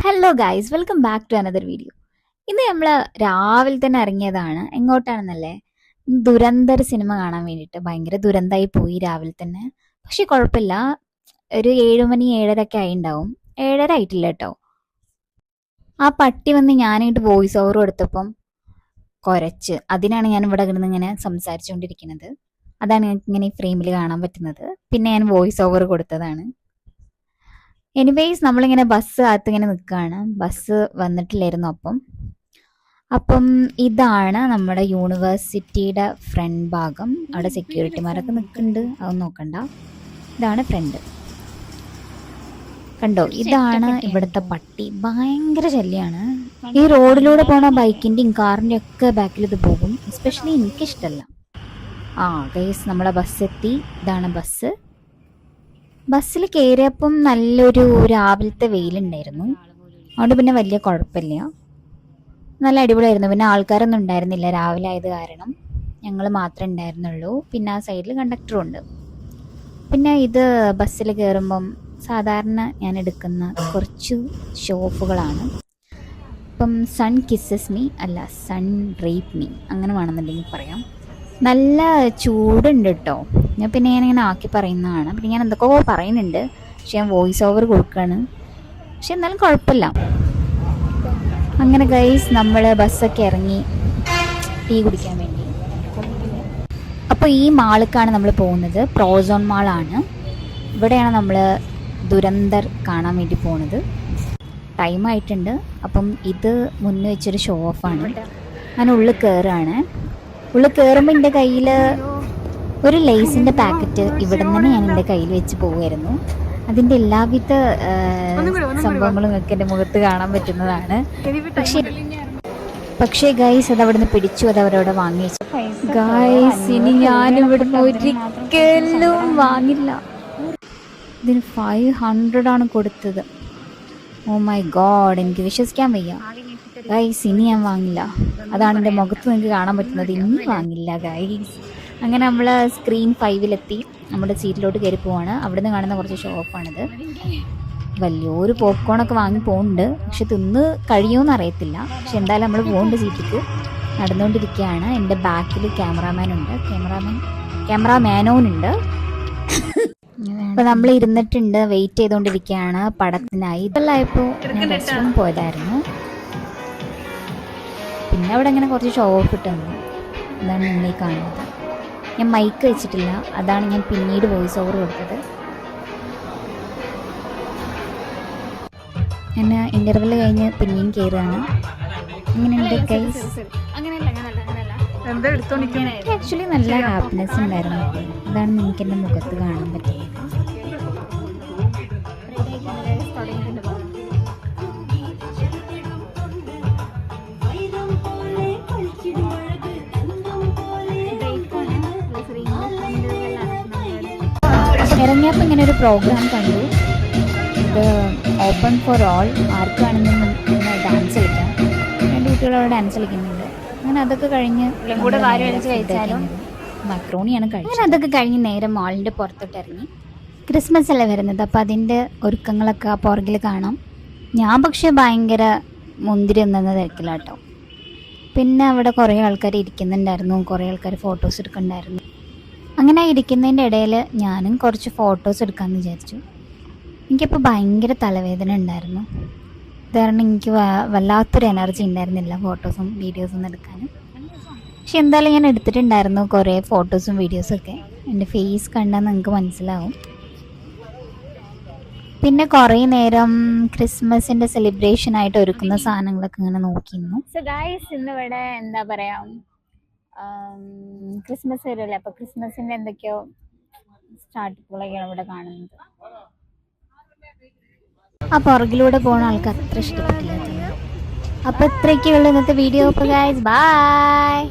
Hello guys welcome back to another video. ഇന്ന് നമ്മൾ രാവിലെ തന്നെ ഇറങ്ങിയതാണ്. എങ്ങോട്ടാണെന്നല്ലേ, ദുരന്തർ സിനിമ കാണാൻ വേണ്ടിയിട്ട്. ഭയങ്കര ദുരന്തമായി പോയി രാവിലെ തന്നെ. പക്ഷെ കുഴപ്പമില്ല, ഒരു 7 മണി 7:30 ഒക്കെ ആയി ഉണ്ടാവും. 7:30 ആയിട്ടില്ല കേട്ടോ. ആ പട്ടി വന്ന് ഞാനായിട്ട് വോയിസ് ഓവർ കൊടുത്തപ്പം കുരച്ച്, അതിനാണ് ഞാൻ ഇവിടെ കിടന്ന് ഇങ്ങനെ സംസാരിച്ചുകൊണ്ടിരിക്കുന്നത്. അതാണ് ഞങ്ങൾക്ക് ഇങ്ങനെ ഈ ഫ്രെയിമിൽ കാണാൻ പറ്റുന്നത്. പിന്നെ ഞാൻ വോയിസ് ഓവർ കൊടുത്തതാണ്. എനിവേയ്സ് നമ്മളിങ്ങനെ ബസ് അകത്ത് ഇങ്ങനെ നിൽക്കുകയാണ്. ബസ് വന്നിട്ടില്ലായിരുന്നു. അപ്പം ഇതാണ് നമ്മുടെ യൂണിവേഴ്സിറ്റിയുടെ ഫ്രണ്ട് ഭാഗം. അവിടെ സെക്യൂരിറ്റിമാരൊക്കെ നിൽക്കുന്നുണ്ട്, അതൊന്നും നോക്കണ്ട. ഇതാണ് ഫ്രണ്ട്, കണ്ടോ? ഇതാണ് ഇവിടുത്തെ പട്ടി. ഭയങ്കര ശല്യമാണ്. ഈ റോഡിലൂടെ പോണ ബൈക്കിൻ്റെയും കാറിൻ്റെ ഒക്കെ ബാക്കിൽ ഇത് പോകും. എസ്പെഷ്യലി എനിക്കിഷ്ടമല്ല. ഗൈസ് നമ്മളെ ബസ് എത്തി. ഇതാണ് ബസ്. ബസ്സിൽ കയറിയപ്പം നല്ലൊരു രാവിലത്തെ വെയിലുണ്ടായിരുന്നു. അതുകൊണ്ട് പിന്നെ വലിയ കുഴപ്പമില്ല, നല്ല അടിപൊളിയായിരുന്നു. പിന്നെ ആൾക്കാരൊന്നും ഉണ്ടായിരുന്നില്ല രാവിലെ ആയത് കാരണം. ഞങ്ങൾ മാത്രമേ ഉണ്ടായിരുന്നുള്ളൂ. പിന്നെ ആ സൈഡിൽ കണ്ടക്ടറും ഉണ്ട്. പിന്നെ ഇത് ബസ്സിൽ കയറുമ്പം സാധാരണ ഞാൻ എടുക്കുന്ന കുറച്ച് ഷോഫുകളാണ്. ഇപ്പം സൺ കിസ്സസ് മീ അല്ല, സൺ റേപ്പ് മീ അങ്ങനെ വേണമെന്നുണ്ടെങ്കിൽ പറയാം. നല്ല ചൂടുണ്ട് കേട്ടോ. പിന്നെ ഞാനിങ്ങനെ ആക്കി പറയുന്നതാണ്. പിന്നെ ഞാൻ എന്തൊക്കെയോ പറയുന്നുണ്ട്, പക്ഷെ ഞാൻ വോയിസ് ഓവർ കൊടുക്കുകയാണ്. പക്ഷെ എന്നാലും കുഴപ്പമില്ല. അങ്ങനെ ഗൈസ് നമ്മൾ ബസ്സൊക്കെ ഇറങ്ങി ടീ കുടിക്കാൻ വേണ്ടി. അപ്പോൾ ഈ മാളിലേക്കാണ് നമ്മൾ പോകുന്നത്. പ്രോസോൺ മാളാണ്. ഇവിടെയാണ് നമ്മൾ ദുരന്തർ കാണാൻ വേണ്ടി പോകുന്നത്. ടൈമായിട്ടുണ്ട്. അപ്പം ഇത് മുന്നേ വെച്ചൊരു ഷോ ഓഫാണ്. ഞാൻ ഉള്ളിൽ കയറുകയാണ്. ഉള്ളിൽ കയറുമ്പോൾ എൻ്റെ കയ്യിൽ ഒരു ലേസിൻ്റെ പാക്കറ്റ് ഇവിടെ നിന്ന് ഞാൻ എൻ്റെ കയ്യിൽ വെച്ച് പോവുമായിരുന്നു. അതിൻ്റെ എല്ലാവിധ സംഭവങ്ങളും ഒക്കെ എൻ്റെ മുഖത്ത് കാണാൻ പറ്റുന്നതാണ്. പക്ഷേ ഗൈസ് അത് അവിടെ നിന്ന് പിടിച്ചു, അത് അവരവിടെ വാങ്ങി വെച്ചു. ഗൈസ് ഇനി ഞാനിവിടുന്ന് ഒരിക്കലും വാങ്ങില്ല. ഇതിന് 500 ആണ് കൊടുത്തത്. ഓ മൈ ഗോഡ്, എനിക്ക് വിശ്വസിക്കാൻ വയ്യ ഗൈസ്. ഇനി ഞാൻ വാങ്ങില്ല. അതാണ് എൻ്റെ മുഖത്ത് നിങ്ങൾക്ക് കാണാൻ പറ്റുന്നത്. ഇനി വാങ്ങില്ല ഗൈസ്. അങ്ങനെ നമ്മൾ സ്ക്രീൻ 5-ലെത്തി നമ്മുടെ സീറ്റിലോട്ട് കയറി പോവാണ്. അവിടെ നിന്ന് കാണുന്ന കുറച്ച് ഷോപ്പാണിത്. വലിയൊരു പോപ്കോണൊക്കെ വാങ്ങി പോകുന്നുണ്ട്. പക്ഷെ തിന്ന് കഴിയുമെന്ന് അറിയത്തില്ല. പക്ഷെ എന്തായാലും നമ്മൾ പോകുന്നുണ്ട് സീറ്റിക്ക്. നടന്നുകൊണ്ടിരിക്കുകയാണ്. എൻ്റെ ബാക്കിൽ ക്യാമറാമാനോനുണ്ട്. അപ്പോൾ നമ്മൾ ഇരുന്നിട്ടുണ്ട്, വെയിറ്റ് ചെയ്തുകൊണ്ടിരിക്കുകയാണ് പടത്തിനായി. ഇതെല്ലായപ്പോൾ ഞാൻ റെസ്റ്റ് റൂം പോയതായിരുന്നു. പിന്നെ അവിടെ ഇങ്ങനെ കുറച്ച് ഷോ ഓഫ് ഇട്ട് തന്നു. അതാണ് നിങ്ങൾ ഈ കാണുന്നത്. ഞാൻ മൈക്ക് വെച്ചിട്ടില്ല, അതാണ് ഞാൻ പിന്നീട് വോയിസ് ഓവർ കൊടുത്തത്. ഞാൻ ഇൻ്റർവെൽ കഴിഞ്ഞ് പിന്നെയും കയറുകയാണ്. ഇങ്ങനെയുണ്ട് ഗൈസ്. ആക്ച്വലി നല്ല ഹാപ്പിനെസ് ഉണ്ടായിരുന്നു. അതാണ് നിങ്ങൾക്ക് എൻ്റെ മുഖത്ത് കാണാൻ പറ്റുന്നത്. ഇറങ്ങിയപ്പോൾ ഇങ്ങനെ ഒരു പ്രോഗ്രാം കണ്ടു. ഇത് ഓപ്പൺ ഫോർ ഓൾ, ആർക്ക് വേണമെങ്കിലും ഡാൻസ് കളിക്കാം. 2 കുട്ടികളവിടെ ഡാൻസ് കളിക്കുന്നുണ്ട്. അങ്ങനെ അതൊക്കെ കഴിഞ്ഞ് മക്രോണിയാണ് കഴിച്ചത്. അങ്ങനെ അതൊക്കെ കഴിഞ്ഞ് നേരെ മാളിൻ്റെ പുറത്തോട്ട് ഇറങ്ങി. ക്രിസ്മസ് അല്ലേ വരുന്നത്, അപ്പോൾ അതിൻ്റെ ഒരുക്കങ്ങളൊക്കെ ആ പുറകിൽ കാണാം. ഞാൻ പക്ഷേ ഭയങ്കര മുന്തിരി എന്ന തിരക്കിലാട്ടോ. പിന്നെ അവിടെ കുറേ ആൾക്കാർ ഇരിക്കുന്നുണ്ടായിരുന്നു, കുറേ ആൾക്കാർ ഫോട്ടോസ് എടുക്കുന്നുണ്ടായിരുന്നു. അങ്ങനെ ഇരിക്കുന്നതിൻ്റെ ഇടയിൽ ഞാനും കുറച്ച് ഫോട്ടോസ് എടുക്കാമെന്ന് വിചാരിച്ചു. എനിക്കപ്പോൾ ഭയങ്കര തലവേദന ഉണ്ടായിരുന്നു. കാരണം എനിക്ക് വല്ലാത്തൊരു എനർജി ഉണ്ടായിരുന്നില്ല ഫോട്ടോസും വീഡിയോസും എടുക്കാൻ. പക്ഷെ എന്തായാലും ഞാൻ എടുത്തിട്ടുണ്ടായിരുന്നു കുറേ ഫോട്ടോസും വീഡിയോസൊക്കെ. എൻ്റെ ഫേസ് കണ്ടാൽ നിങ്ങൾക്ക് മനസ്സിലാവും. പിന്നെ കുറേ നേരം ക്രിസ്മസിൻ്റെ സെലിബ്രേഷനായിട്ട് ഒരുക്കുന്ന സാധനങ്ങളൊക്കെ ഇങ്ങനെ നോക്കിയിരുന്നു. സോ ഗൈസ്, ഇന്നിവിടെ എന്താ പറയുക, ക്രിസ്മസ് വരുമല്ലേ. അപ്പോൾ ക്രിസ്മസിൻ്റെ എന്തൊക്കെയോ സ്റ്റാർട്ടുകളൊക്കെയാണ് ഇവിടെ കാണുന്നത്. ആ പുറകിലൂടെ പോകുന്ന ആൾക്ക് അത്ര ഇഷ്ടപ്പെട്ടില്ല. അപ്പോൾ ഇത്രയൊക്കെയുള്ളൂ ഇന്നത്തെ വീഡിയോ. അപ്പോൾ ഗൈസ് ബൈ.